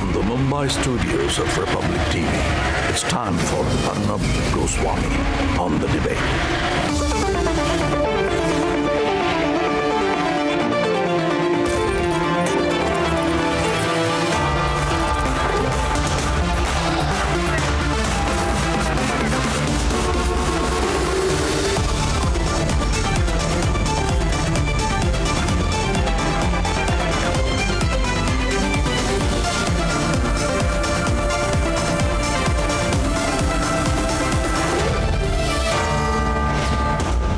From the Mumbai studios of Republic TV, it's time for Arnab Goswami on the debate.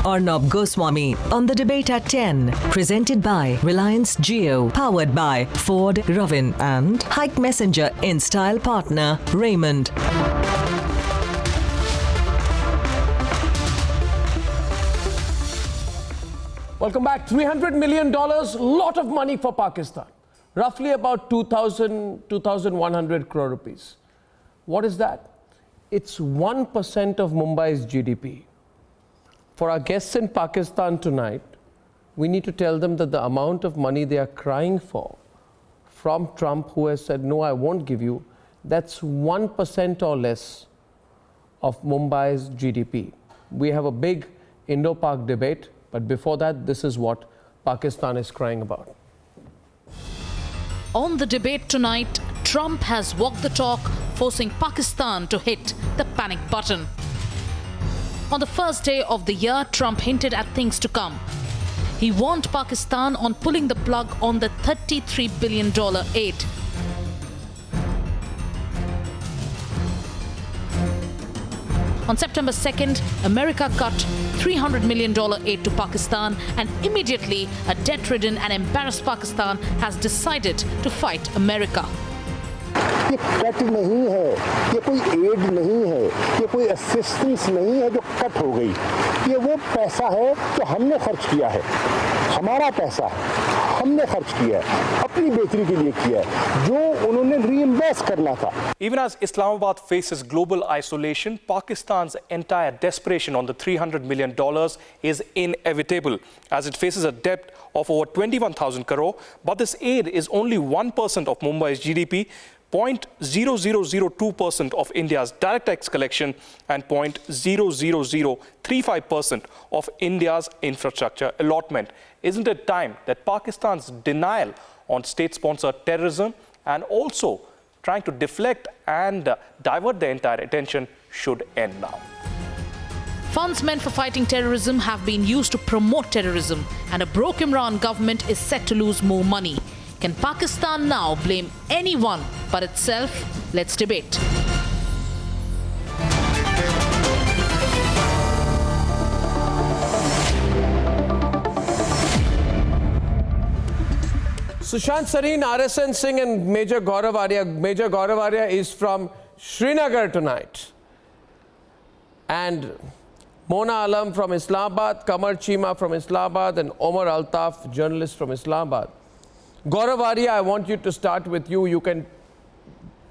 Arnab Goswami on the debate at 10. Presented by Reliance Jio. Powered by Ford Ravin and Hike Messenger in style partner Raymond. Welcome back. $300 million, lot of money for Pakistan. Roughly about 2,100 crore rupees. What is that? It's 1% of Mumbai's GDP. For our guests in Pakistan tonight, we need to tell them that the amount of money they are crying for from Trump, who has said, no, I won't give you, that's 1% or less of Mumbai's GDP. We have a big Indo-Pak debate, but before that, this is what Pakistan is crying about. On the debate tonight, Trump has walked the talk, forcing Pakistan to hit the panic button. On the first day of the year, Trump hinted at things to come. He warned Pakistan on pulling the plug on the $33 billion aid. On September 2nd, America cut $300 million aid to Pakistan, and immediately a debt-ridden and embarrassed Pakistan has decided to fight America. ये cut नहीं है, ये कोई add नहीं है, ये कोई assistance नहीं है जो कट हो गई। ये वो पैसा है जो हमने खर्च किया है, हमारा पैसा है, हमने खर्च किया है, अपनी बेहतरी के लिए किया है, जो उन्होंने रीइंबर्स करना था। Even as Islamabad faces global isolation, Pakistan's entire desperation on the $300 million is inevitable, as it faces a debt of over 21,000 crore. But this aid is only 1% of Mumbai's GDP, 0.0002% of India's direct tax collection, and 0.00035% of India's infrastructure allotment. Isn't it time that Pakistan's denial on state-sponsored terrorism and also trying to deflect and divert the entire attention should end now? Funds meant for fighting terrorism have been used to promote terrorism, and a broke Imran government is set to lose more money. Can Pakistan now blame anyone but itself? Let's debate. Sushant Sareen, RSN Singh and Major Gaurav Arya. Major Gaurav Arya is from Srinagar tonight. And Mona Alam from Islamabad, Kamar Chima from Islamabad, and Omar Altaf, journalist from Islamabad. Gaurav Arya, I want you to start with you. You can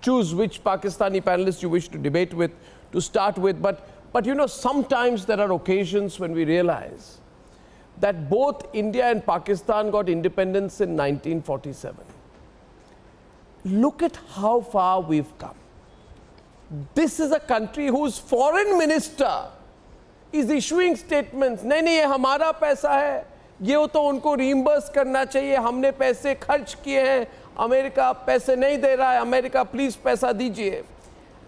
choose which Pakistani panelist you wish to debate with to start with. But you know, sometimes there are occasions when we realize that both India and Pakistan got independence in 1947. Look at how far we've come. This is a country whose foreign minister is issuing statements. नहीं नहीं, ये हमारा पैसा है, ये तो उनको reimburse करना चाहिए, हमने पैसे खर्च किए हैं, अमेरिका पैसे नहीं दे रहा है, अमेरिका प्लीज पैसा दीजिए.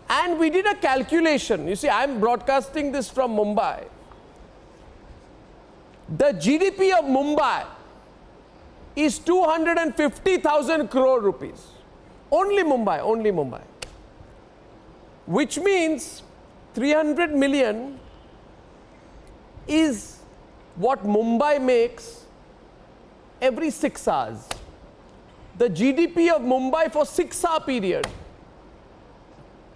And we did a calculation. You see, I'm broadcasting this from Mumbai. The GDP of Mumbai is 250,000 crore rupees. Only Mumbai, only Mumbai. Which means 300 million is what Mumbai makes every 6 hours. The GDP of Mumbai for 6-hour period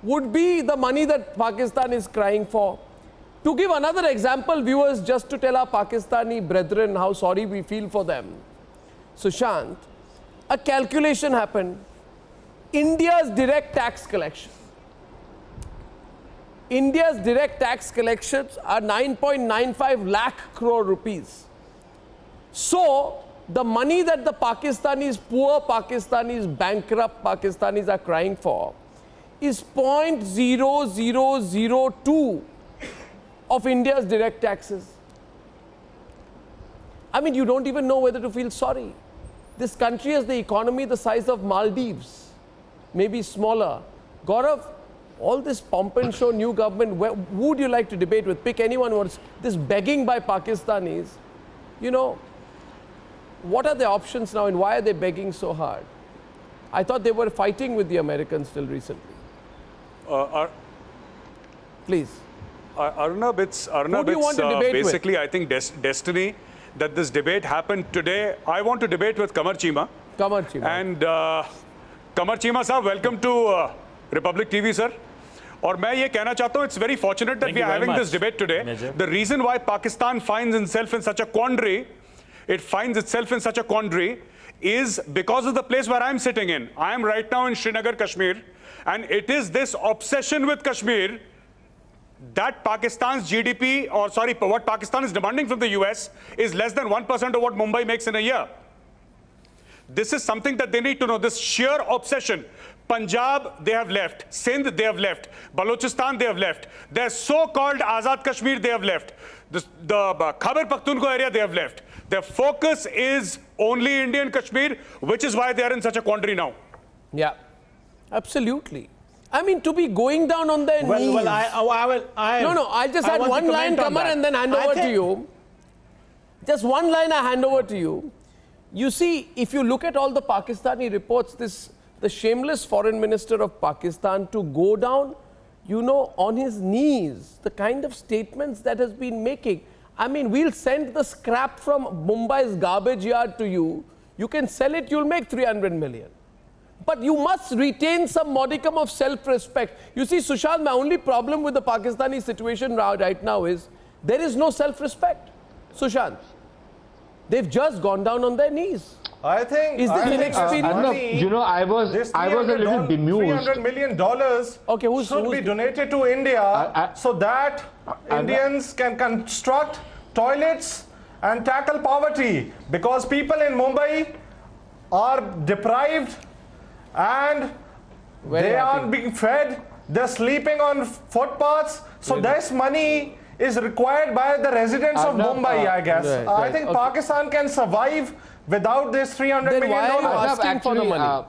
would be the money that Pakistan is crying for. To give another example, viewers, just to tell our Pakistani brethren how sorry we feel for them, Sushant, a calculation happened. India's direct tax collection. India's direct tax collections are 9.95 lakh crore rupees. So, the money that the Pakistanis, poor Pakistanis, bankrupt Pakistanis are crying for is 0.0002 of India's direct taxes. I mean, you don't even know whether to feel sorry. This country has the economy the size of Maldives, maybe smaller. Gaurav, all this pomp and show, new government, who would you like to debate with? Pick anyone who wants this begging by Pakistanis. You know, what are the options now and why are they begging so hard? I thought they were fighting with the Americans till recently. Please. Arnab, it's basically, I think, destiny that this debate happened today. I want to debate with Kamar Cheema. Kamar Cheema. And Kamar Cheema sir, welcome to Republic TV, sir. और मैं ये कहना चाहता हूँ, it's very fortunate that we are having this debate today. The reason why Pakistan finds itself in such a quandary, is because of the place where I'm sitting in. I am right now in Srinagar, Kashmir, and it is this obsession with Kashmir that Pakistan's GDP, or sorry, what Pakistan is demanding from the US is less than 1% of what Mumbai makes in a year. This is something that they need to know, this sheer obsession. Punjab, they have left. Sindh, they have left. Balochistan, they have left. Their so-called Azad Kashmir, they have left. The Khyber Pakhtunkhwa area, they have left. Their focus is only Indian Kashmir, which is why they are in such a quandary now. Yeah, absolutely. I mean, to be going down on their knees. Well, I'll just add one line, Kamar, and then hand over to you. Just one line I hand over to you. You see, if you look at all the Pakistani reports, the shameless foreign minister of Pakistan to go down, you know, on his knees, the kind of statements that has been making. I mean, we'll send the scrap from Mumbai's garbage yard to you. You can sell it, you'll make 300 million. But you must retain some modicum of self-respect. You see, Sushant, my only problem with the Pakistani situation right now is there is no self-respect. Sushant, they've just gone down on their knees. I think is this inexperience? You know, I was a little bemused. $300 million should be donated to India so that Indians can construct toilets and tackle poverty, because people in Mumbai are deprived and they aren't being fed. They're sleeping on footpaths. So this money is required by the residents of Mumbai, I guess. I think Pakistan can survive without this $300 million. Then why are you asking for the money?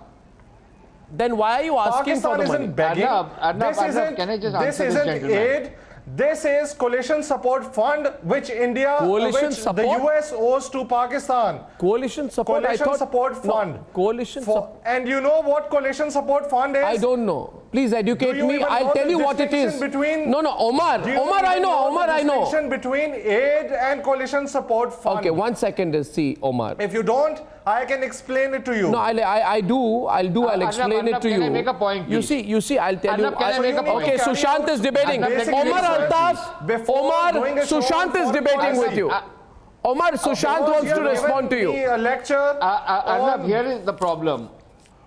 Then why are you asking for the money? Arnab, can I just answer this gentleman? Aid. This is coalition support fund which the US owes to Pakistan. Coalition support? Coalition support fund. No, coalition support. And you know what coalition support fund is? I don't know. Please educate me. I'll tell you what it is. No, Omar. Omar, I know. The distinction between aid and coalition support fund. Okay, 1 second. See, Omar. If you don't, I can explain it to you. No, I do. I'll explain it to you. Can I make a point, please? You see, I'll tell you. Can I make a point? Okay, Sushant is debating. Omar Altaf, Sushant is debating with you. Omar, Sushant wants to respond to you. A lecture. Arnab, here is the problem.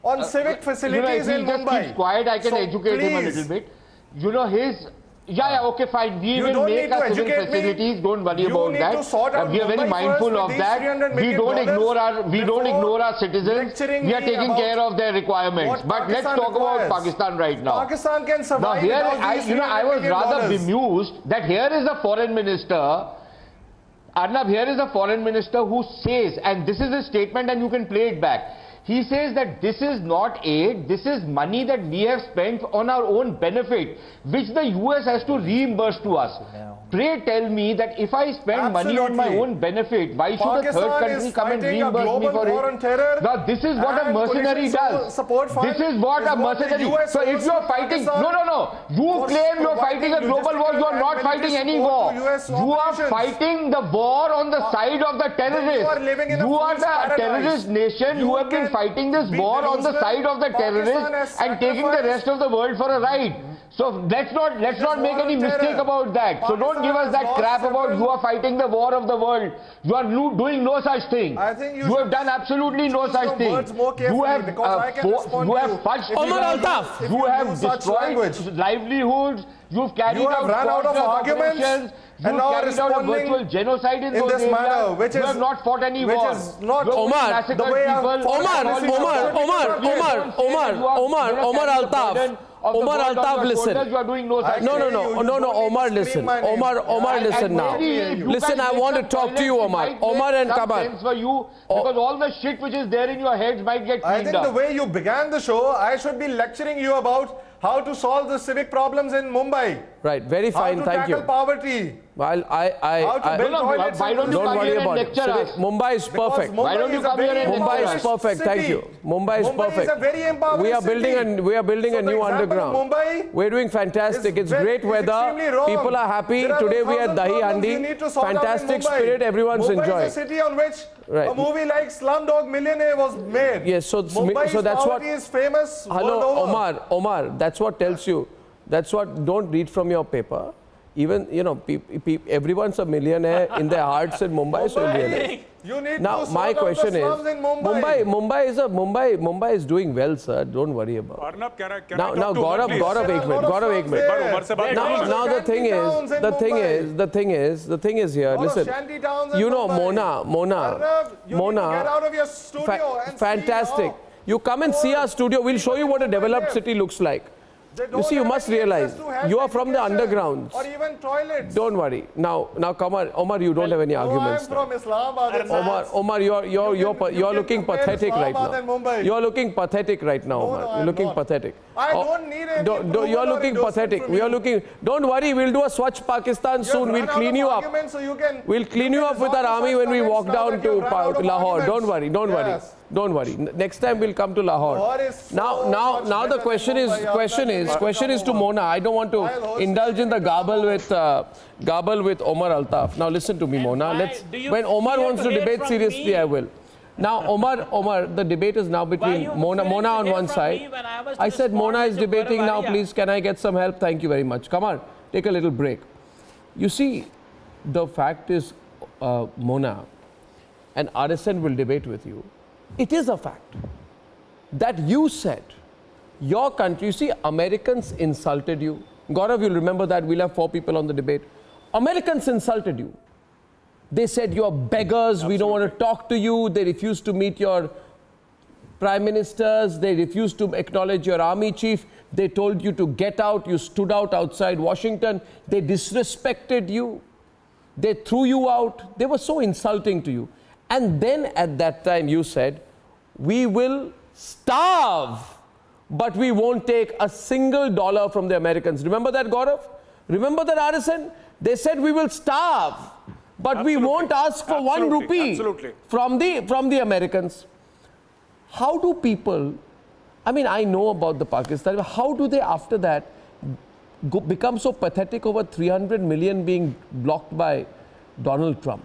On civic facilities in Mumbai. If he just keeps quiet, I can educate him a little bit. You know, okay, fine. We will make our civic facilities. Don't worry about that. We are very mindful of that. We don't ignore our citizens. We are taking care of their requirements. But let's talk about Pakistan right now. Pakistan can survive. Now here, I was rather bemused that here is a foreign minister. Arnab, here is a foreign minister who says, and this is a statement, and you can play it back. He says that this is not aid, this is money that we have spent on our own benefit, which the US has to reimburse to us. Pray tell me that if I spend money on my own benefit, why should a third country come and reimburse me for it? Now this is what a mercenary does. This is what a mercenary. So if you are fighting, no. You claim you are fighting a global war, you are not fighting any war. You are fighting the war on the side of the terrorists. You are the terrorist nation. You have been fighting this war on the side of the terrorists and taking the rest of the world for a ride. So let's not make any mistake about that. So don't give us that crap about you are fighting the war of the world. You are doing no such thing. You have done absolutely no such thing. You have fudged. You have destroyed livelihoods. You've carried You have run out of arguments operations. and You've now carried out a responding virtual genocide in those this areas. manner, which You is have not fought any which war. is not You have only Omar, massacred the way people. Omar Altaf. Omar Altaf, listen. You are doing no such No, thing. Omar, listen. Omar, listen now. Listen, I want to talk to you, Omar. Omar and Kamal. For you, because all the shit which is there in your heads might get I cleaned think up. the way you began the show, I should be lecturing you about how to solve the civic problems in Mumbai. Right, very fine, How to thank tackle you. poverty. Well, How to build toilets. why don't you don't come worry here and about it. lecture us? Mumbai is Because perfect. Why don't you is a come here very and Mumbai is impoverished perfect. Thank city. you. Mumbai is perfect. Is a very impoverished We are building city. a So the new example of underground. Mumbai We're doing fantastic. is It's very- great is weather. extremely wrong. People are happy. There are Today we 1,000 had Dahi problems you Handi. need to sort out in Fantastic Mumbai. spirit. Everyone's Mumbai enjoying. is a city on which Right. a movie like Slumdog Millionaire was made. Yes, so Mumbai's that's what. poverty is famous Hello, world over. Omar. That's what tells you. That's what. Don't read from your paper. Even everyone's a millionaire in their hearts in Mumbai. So millionaire. You need Now to sort my out question the is, slums in Mumbai. Mumbai is doing well, sir. Don't worry about it. Arnab, can I Now, talk to Umar, Gaurav, please? Gaurav, एक minute, Gaurav, एक minute. पर उमर से बात Now, करो ना. now the thing is here. Lot of Listen, shanty towns in you know Mumbai. Mona, Arnab, you need to get out of your studio and fantastic. see how You come and see our studio. We'll show you what a developed city looks like. they You don't see, you have must any realize access to health you are from the education undergrounds. or even toilets. Don't worry. Now, come on, Omar. You don't have any No, arguments. I'm from Islamabad. Omar, you're can looking compare pathetic right Islamabad and now. Mumbai. You're looking pathetic right now, No, Omar. no, You're I'm looking not. pathetic. I don't need any approval You're or looking endorsement pathetic. from We are you. looking. Don't worry. We'll do a Swachh Pakistan soon. You We'll have run clean out you of up. arguments, so you can- We'll clean you you can up with our resort to army such when we comments walk now down that to you've run out of Lahore. arguments. Don't worry. Yes. Don't worry. Next time we'll come to Lahore. Lahore is so Now much the better question than is Mumbai. question is to Mona. I don't want to I'll host indulge in the garble with Omar Altaf. Now listen to me, Mona. When Omar wants to debate seriously, I will. Now, Omar, the debate is now between Mona on one side. I said Mona is debating now. Please, can I get some help? Thank you very much. Come on, take a little break. You see, the fact is, Mona, and RSN will debate with you. It is a fact that you said your country, you see, Americans insulted you. Gaurav, you'll remember that. We'll have 4 people on the debate. Americans insulted you. They said you're beggars, we don't want to talk to you. They refused to meet your prime ministers. They refused to acknowledge your army chief. They told you to get out. You stood out outside Washington. They disrespected you. They threw you out. They were so insulting to you. And then at that time you said, we will starve, but we won't take a single dollar from the Americans. Remember that, Gaurav? Remember that, RSN? They said we will starve, but we won't ask for 1 rupee from the Americans. How do people, I mean, I know about the Pakistan, but how do they after that become so pathetic over 300 million being blocked by Donald Trump?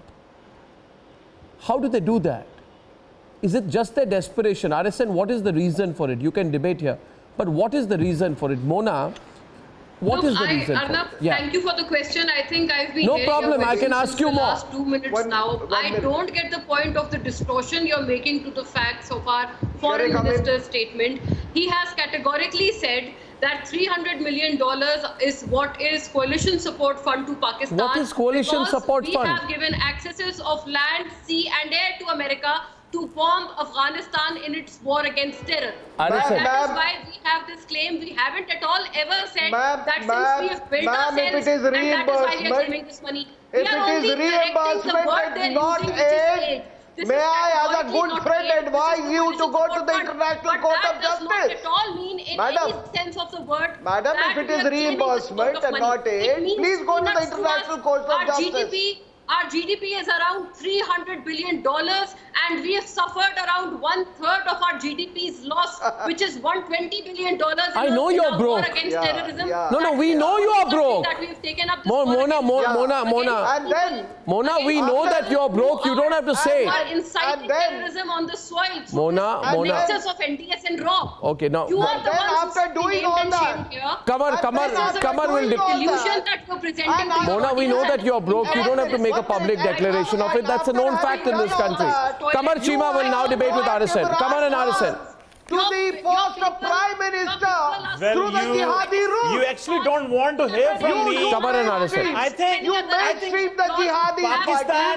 How do they do that? Is it just their desperation? RSN, what is the reason for it? You can debate here. But what is the reason for it? Mona, what is the reason Arnab, for it? Yeah. thank you for the question. I think I've been No hearing problem. your I can questions ask since you the more. last 2 minutes now. I don't get the point of the distortion you're making to the facts of our foreign minister's statement. He has categorically said that $300 million is what is coalition support fund to Pakistan. What is coalition support fund? We have given accesses of land, sea and air to America to bomb Afghanistan in its war against terror. That is why we have this claim. We haven't at all ever said that since we have built ourselves, and that is why we are claiming this money. We are only correcting the word they're using, which is aid. May I, as a good friend, advise you to go to the International Court of Justice? That does not at all mean in any sense of the word. Madam, if it is reimbursement and not aid, please go to the International Court of Justice. Our GDP is around $300 billion, and we have suffered around 1/3 of our GDP's loss, which is $120 billion. I know you're broke. War against terrorism. No, we know you are broke. That we have taken up this Mona, And then, Mona, we know that you're broke. You don't have to say it. You are inciting terrorism on the soil. Mona. Nexus of NDS and RAW. Okay, now. You are the ones after doing all that, Kamar will delusion that you're presenting. Mona, we know that you're broke. You don't have to make a public declaration of it. That's a known fact in this country. Kamar Chima will now debate with RSN. Kamar and RSN. to the post of Prime Minister through the jihadi route. You actually don't want to hear from me. I think you mainstream the jihadi Pakistan.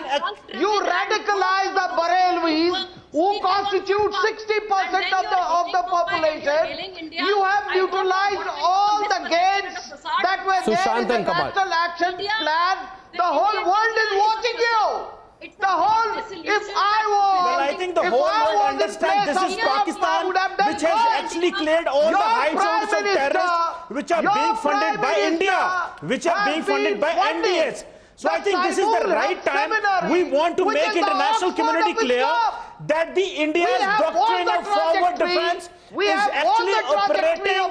You radicalize the Barelvis, who constitute 60% of the population. You have utilized all the gains that were there in the National Action Plan. The whole world is watching you. The whole, if I was, well, I think the whole world understands this is Pakistan, which has actually cleared all the hideouts of terrorists, which are being funded by India, which are being funded by NDS. So I think this is the right time. We want to make international community clear that the India's doctrine of forward defense is actually operating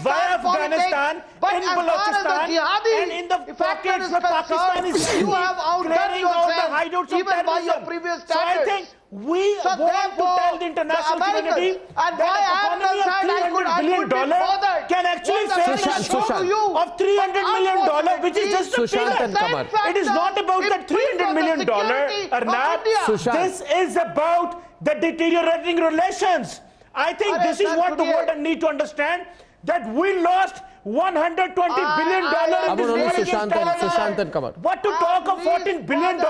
via Afghanistan, in Balochistan, and in the pockets where Pakistan is clearing out the hideouts of terrorism. So I think we want to tell the international community that the economy of $300 billion can actually face a shock of $300 million, which is just a peanut. It is not about the $300 million, Arnab. This is about the deteriorating relations. I think this is what the world need to understand, that we lost $120 billion in this war against terrorism. What to talk of $14 billion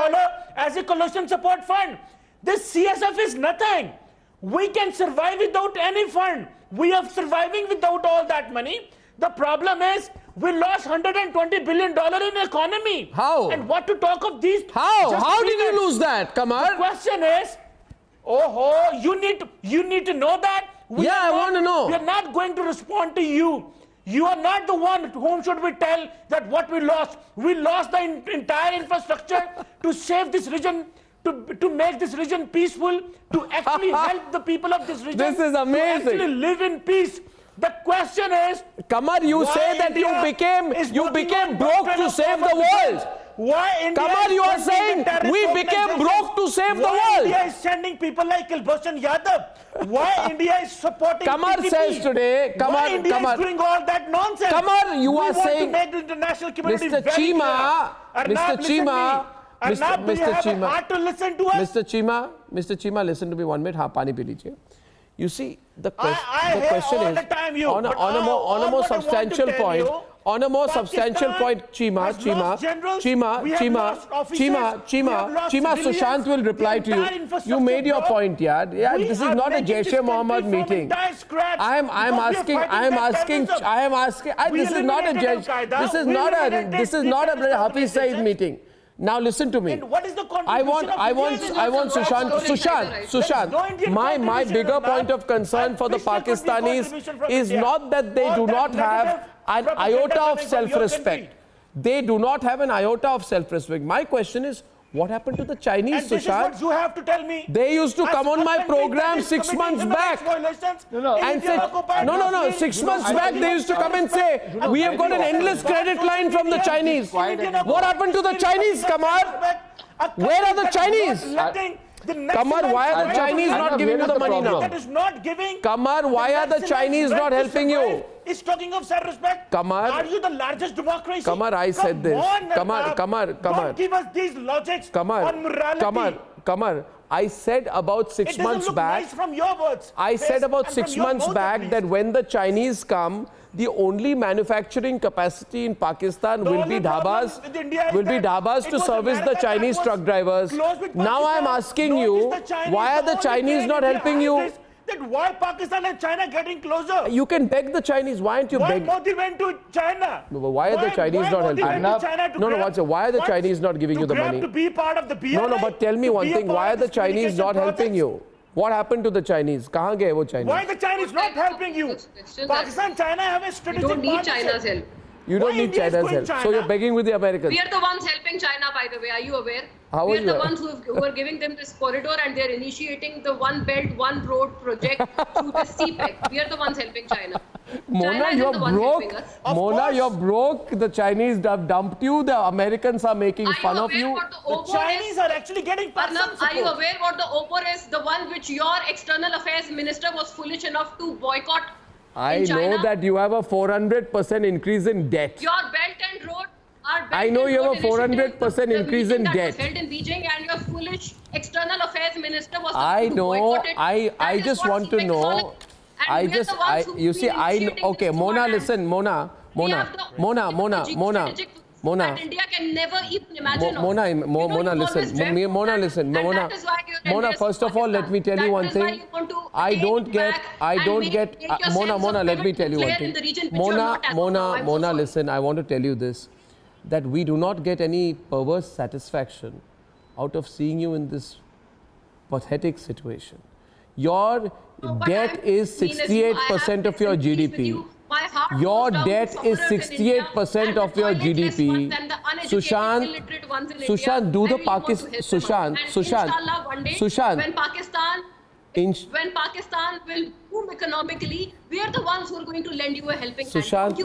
as a coalition support fund? This CSF is nothing. We can survive without any fund. We are surviving without all that money. The problem is we lost $120 billion in economy. How? And what to talk of these? How did you lose that? Come on. The question is, you need to know that. I want to know. We are not going to respond to you. You are not the one to whom should we tell that what we lost. We lost the entire infrastructure to save this region, to make this region peaceful, to actually help the people of this region. This is amazing. To actually live in peace. The question is, Kamar, you say that you became broke to save the world. Why India Kamar, you are saying we became broke to save the world. Why India is sending people like Kulbhushan Yadav? Why India is supporting Kamar PTP? says today, Why India is doing all that nonsense? Kamar, you are saying, We want to make the international community Mr. very Chima, clear. Mr. Chima, Arnab, do you have a heart to listen to us? Mr. Chima, listen to me 1 minute. हाँ, पानी P लीजिए. You see, the question is, on a more substantial point, Chima, Sushant will reply to you. You made your point, yeah. This is not a Jaish-e-Mohammed meeting. I am asking. This is not a Hafiz Saeed meeting. Now listen to me. What is the I want Sushant. My bigger point of concern for the Pakistanis is not that they do not have an iota of self-respect. They do not have an iota of self-respect. My question is, what happened to the Chinese, Sushant? Sushant? What you have to tell me. They used to come on my program 6 months back and say, no, 6 months back they used to come and say, we have got an endless credit line from the Chinese. What happened to the Chinese, Kamar? Where are the Chinese? Kamar, why are the Chinese not giving you the money now? That is not giving. Kamar, why are the Chinese not helping you? Is talking of self-respect. Kamar, are you the largest democracy? Kamar, I said this. Kamar. Don't give us these logics on morality. Kamar, I said about 6 months back. Nice from your words. I said about 6 months back that when the Chinese come, the only manufacturing capacity in Pakistan will be dhabas to service the Chinese truck drivers. Now I am asking you, why are the Chinese not helping you? That why Pakistan and China getting closer? You can beg the Chinese. Why aren't you begging? Why Modi went to China? No, but why are the Chinese not helping? Why are the Chinese not giving you the money? To be part of the BRI? No, but tell me one thing. Why are the Chinese not helping you? What happened to the Chinese? Kahan gaye wo Chinese? Why the Chinese not helping you? Pakistan, China have a strategic partnership. You don't need China's help. You don't need China's help. So you're begging with the Americans. We are the ones helping China, by the way. Are you aware? We are the ones who are giving them this corridor, and they're initiating the One Belt, One Road project through the CPEC. We are the ones helping China. Mona, you're broke. Mona, you're broke. The Chinese have dumped you. The Americans are making fun of you. The Chinese are actually getting Arnab, are you aware what the OPOR is? The one which your external affairs minister was foolish enough to boycott. I know that you have a 400% increase in debt. Your Belt and Road, I know you have a 400% increase in debt. Held in Beijing, and your foolish external affairs minister was I know. I just want to know. And you see, okay, Mona, listen, Mona. That India can never even imagine. Mona, listen. Mona, first of all, let me tell you one thing. I don't get. Mona, let me tell you one thing. Mona, listen. I want to tell you this, that we do not get any perverse satisfaction out of seeing you in this pathetic situation. Your debt is 68% of your GDP. Your debt is 68% of your GDP. Sushant, do the Pakistan. Sushant. When Pakistan will boom economically, we are the ones who are going to lend you a helping hand. Sushant,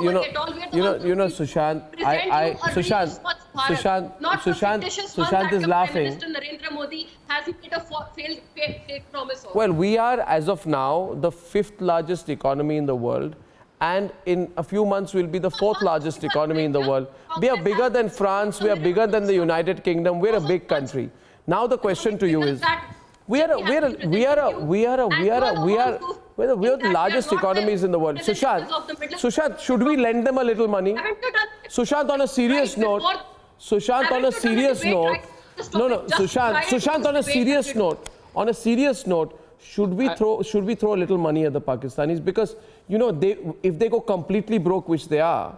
Sushant is laughing. Minister Narendra Modi has made a failed fake promise. Well, we are, as of now, the 5th largest economy in the world. And in a few months, we'll be the 4th largest economy in the world. We are bigger than France. We are bigger than the United Kingdom. We're a big country. Now the question to you is, we are the largest economies in the world. Sushant, should we lend them a little money? Sushant, on a serious note. Sushant, on a serious note. Should we throw a little money at the Pakistanis? Because, you know, if they go completely broke, which they are,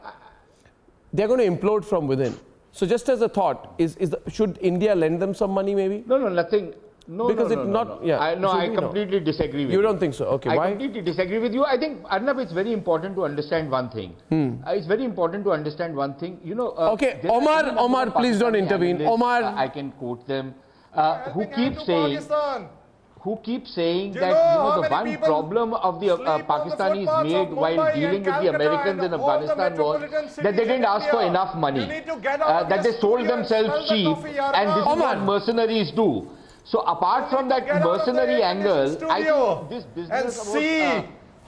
they're going to implode from within. So just as a thought, should India lend them some money maybe? No, nothing. No, because I completely disagree with you. You don't think so? Okay, why? I completely disagree with you. I think, Arnab, it's very important to understand one thing. It's very important to understand one thing. You know. Okay, Omar, please don't intervene. Omar, I can quote them. Who keep saying that, you know, the one problem of the Pakistanis made while dealing with the Americans in Afghanistan was that they didn't ask for enough money, that they sold themselves cheap, and this is what mercenaries do. So apart from that mercenary angle, I think this business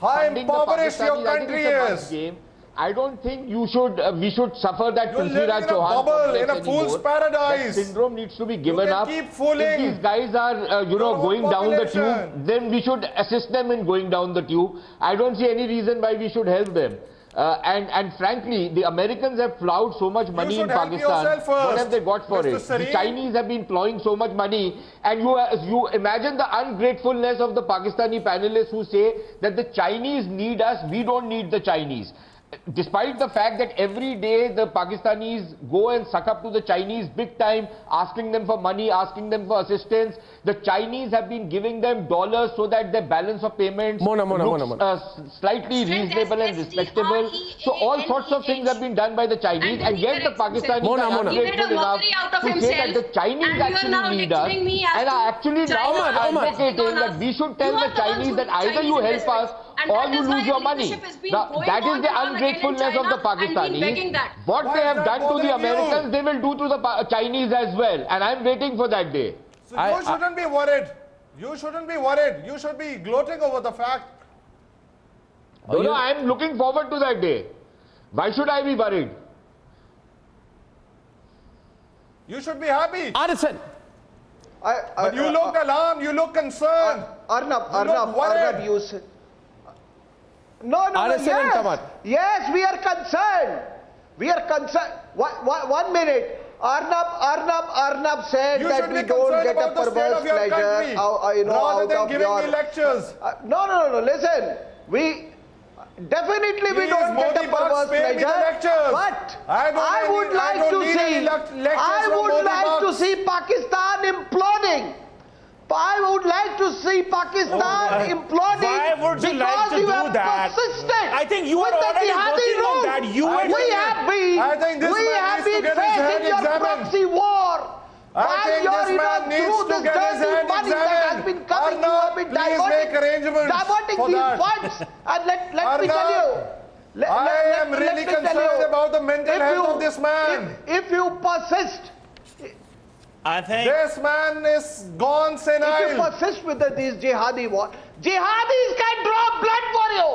about how impoverished your country is. I don't think we should suffer that Prithviraj Chauhan bubble in a fool's paradise. That syndrome needs to be given up. Keep fooling. If these guys are, going down the tube, then we should assist them in going down the tube. I don't see any reason why we should help them. And frankly, the Americans have plowed so much money in Pakistan. What have they got for it? The Chinese have been plowing so much money. And you imagine the ungratefulness of the Pakistani panelists who say that the Chinese need us, we don't need the Chinese. Despite the fact that every day the Pakistanis go and suck up to the Chinese big time, asking them for money, asking them for assistance, the Chinese have been giving them dollars so that their balance of payments looks slightly reasonable and respectable. So all sorts of things have been done by the Chinese, and yet the Pakistanis are ungrateful enough to say that the Chinese actually need us, and are actually now advocating that we should tell the Chinese that either you help us or you lose your money. Now, that is the ungratefulness of the Pakistanis. What they have done to the Americans, they will do to the Chinese as well. And I'm waiting for that day. So you shouldn't be worried. You shouldn't be worried. You should be gloating over the fact. No, I'm looking forward to that day. Why should I be worried? You should be happy. Arnab. But you look alarmed. You look concerned. Arnab, you said. No, yes, we are concerned. We are concerned. One minute. Arnab said that we don't get a perverse pleasure rather than giving me lectures. No, listen. We definitely we don't get a perverse pleasure. But I would like to see Pakistan imploding. I would like to see Pakistan imploding. Why would you like to do that? Persisted I think you are already working on that. We have been facing your proxy war. I think this man needs to get his hand examined. Arnab, please make arrangements for that. Funds. And let me tell you. I am really concerned about the mental health of this man. If you persist, I think this man is gone senile. If you persist with these jihadi war, jihadis can draw blood for you.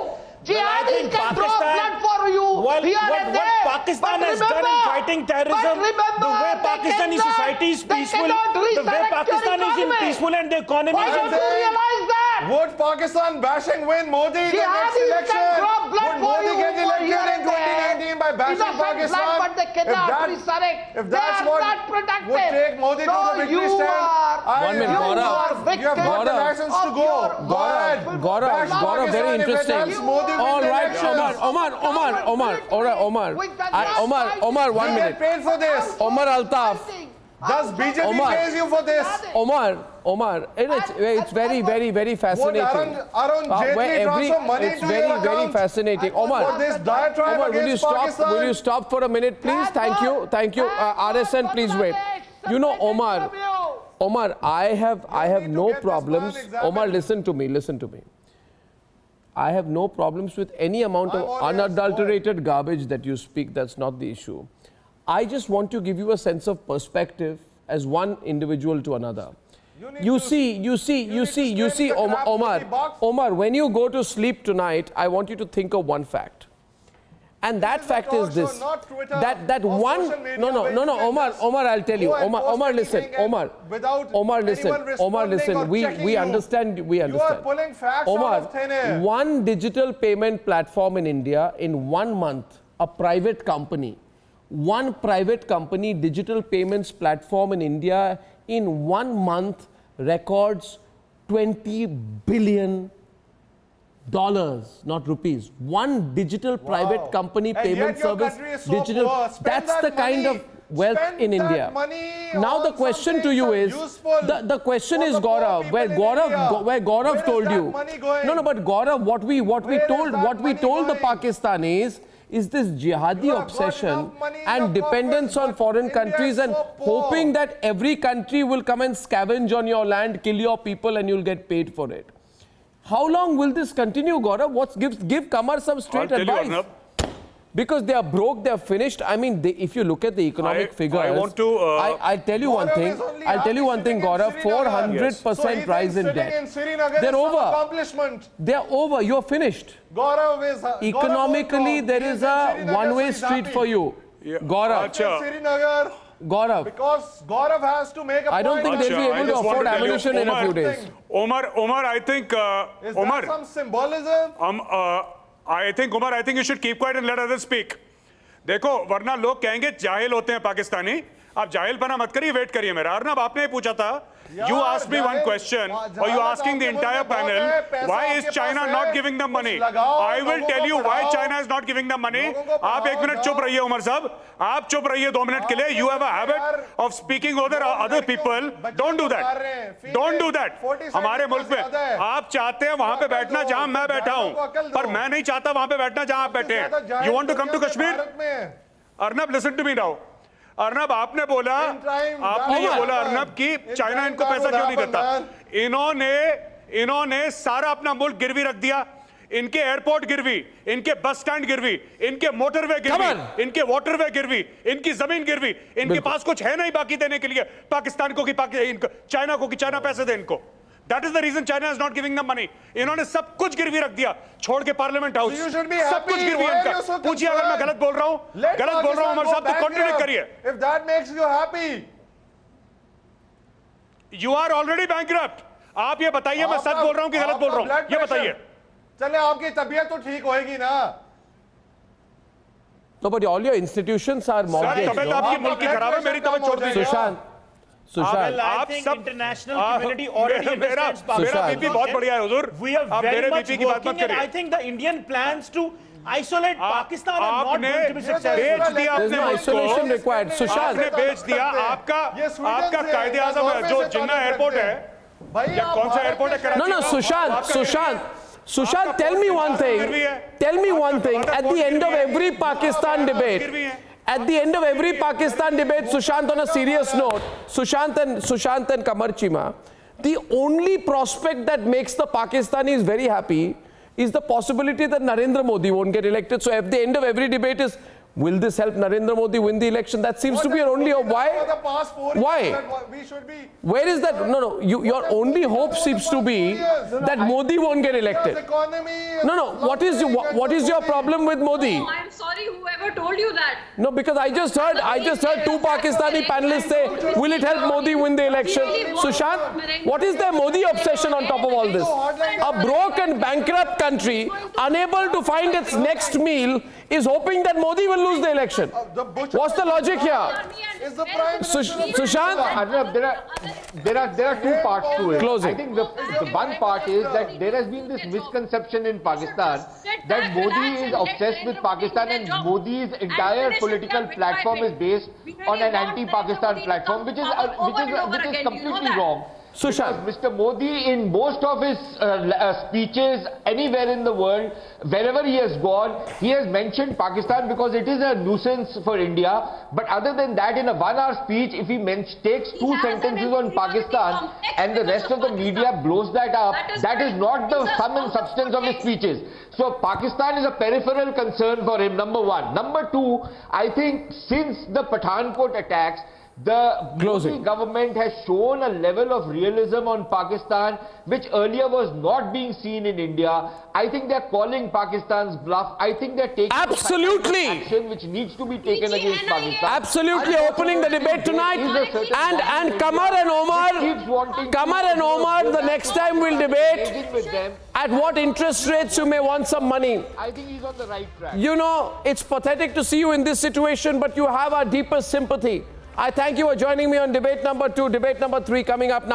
Jihadis can draw blood for you here and there. What Pakistan has done in fighting terrorism, the way Pakistani society is peaceful, the way Pakistan is peaceful and the economy is... Why don't you realize that? Would Pakistan bashing win Modi in the next election? Would Modi get elected in 2019 by bashing Pakistan? If that's what would take Modi to the victory stand, 1 minute, Gaurav. you have got the license to go. Gaurav, very interesting. All right, Omar, 1 minute. Paid for this. Omar Altaf. Does BJP pays you for this? Omar, it's very fascinating. Would Arun Jaitley transfer money it's to very, your very account fascinating. for this diatribe against Pakistan? Will you stop for a minute, please? Thank you. RSN, please wait. You know, Omar, I have no problems. Omar, listen to me. I have no problems with any amount of unadulterated garbage that you speak. That's not the issue. I just want to give you a sense of perspective as one individual to another. You see, Omar, when you go to sleep tonight, I want you to think of one fact. And that fact is this, that one, no, Omar, I'll tell you, Omar, listen, we understand. Omar, one digital payment platform in India in 1 month, one private company digital payments platform in India in 1 month records $20 billion, not rupees. One digital private company payment service, digital, that's the kind of wealth in India. Now the question to you is, the question is, Gaurav, where Gaurav told you, but Gaurav, what we told the Pakistanis is this jihadi obsession and dependence on foreign countries and hoping that every country will come and scavenge on your land, kill your people, and you'll get paid for it. How long will this continue, Gaurav? Give Kamar some straight advice. Because they are broke, they are finished. I mean, if you look at the economic figures, I'll tell you one thing. Gaurav, 400% rise in debt. They're over. They're over. You're finished. Economically, there is a one-way street for you. Gaurav. Because Gaurav has to make a point. I don't think they'll be able to afford ammunition in a few days. Omar, I think... is there some symbolism? I think you should keep quiet and let others speak. देखो, वरना लोग कहेंगे जाहिल होते हैं पाकिस्तानी. आप जाहिल बना मत करिए, वेट करिए मेरा. अर्नब, आपने पूछा था. You asked me one question, or you asking the entire panel, why is China not giving them money? I will tell you why China is not giving them money. आप 1 minute चुप रहिए, उमर साहब. आप चुप रहिए 2 minute के लिए. You have a habit of speaking over other people. Don't do that. Don't do that. हमारे मुल्क में आप चाहते हैं वहां पे बैठना जहां मैं बैठा हूं, पर मैं नहीं चाहता वहां पे बैठना जहां आप बैठे हैं. You want to come to Kashmir? Arnab, listen to me now. Arnab, आपने बोला अर्नब कि चाइना इनको पैसा क्यों नहीं देता. इन्होंने सारा अपना मुल्क गिरवी रख दिया. इनके एयरपोर्ट गिरवी, इनके बस स्टैंड गिरवी, इनके मोटरवे गिरवी, इनके वाटरवे गिरवी, इनकी जमीन गिरवी. इनके पास कुछ है नहीं बाकी देने के लिए पाकिस्तान को कि चाइना को कि चाइना पैसे दे इनको. That is the reason China is not giving them money. इन्होंने सब कुछ गिरवी रख दिया, छोड़ के पार्लियामेंट हाउस. सब कुछ गिरवी इनका. पूछिए अगर मैं गलत बोल रहा हूं, उमर साहब, तो कॉन्ट्रडिक्ट करिए. If that makes you happy, you are already bankrupt. आप ये बताइए मैं सच बोल रहा हूं कि गलत बोल रहा हूं, ये बताइए. चले आपकी तबीयत तो ठीक होएगी ना. No, but all your institutions are mortgaged. तबीयत आपकी मुल्क की खराब है, मेरी तबीयत छोड़ दीजिए. Sushant, I think international community already understands Pakistan. मेरा बीपी बहुत बढ़िया है हुजूर. We are very much working, and I think the Indian plans to isolate Pakistan are not going to be successful. There's no isolation required. Sushant, आपने बेच दिया. आपका कायदे-आज़म जो जिन्ना airport है, या कौन सा एयरपोर्ट है Karachi? No, Sushant, tell me one thing. At the end of every Pakistan debate, Sushant, on a serious note, Sushant and Kamar Chima, the only prospect that makes the Pakistanis very happy is the possibility that Narendra Modi won't get elected. So at the end of every debate is, will this help Narendra Modi win the election? That seems to be your only hope. Why? Where is that? No. Your only hope seems to be that Modi won't get elected. No. What is your problem with Modi? I'm sorry, whoever ever told you that. No, because I just heard two Pakistani panelists say, will it help Modi win the election? Sushant, what is their Modi obsession on top of all this? A broke and bankrupt country, unable to find its next meal, is hoping that Modi will lose the election. What's the logic here? Sushant? Arnab, there are two parts to it. Closing. I think the one part is that there has been this misconception in Pakistan that Modi is obsessed with Pakistan and Modi's entire political platform is based on an anti-Pakistan platform, which is completely wrong. Sushant. Mr. Modi, in most of his speeches anywhere in the world, wherever he has gone, he has mentioned Pakistan because it is a nuisance for India. But other than that, in a 1-hour speech, if he takes 2 sentences on Pakistan and the rest of the media blows that up, that is not the sum and substance of his speeches. So Pakistan is a peripheral concern for him, number one. Number two, I think since the Pathankot attacks, the Modi government has shown a level of realism on Pakistan which earlier was not being seen in India. I think they're calling Pakistan's bluff. I think they're taking action which needs to be taken against Pakistan. Absolutely, opening the debate tonight. And Kamar and Omar, the next time we'll debate at what interest rates you may want some money. I think he's on the right track. You know, it's pathetic to see you in this situation, but you have our deepest sympathy. I thank you for joining me on debate number 2. Debate number 3 coming up now.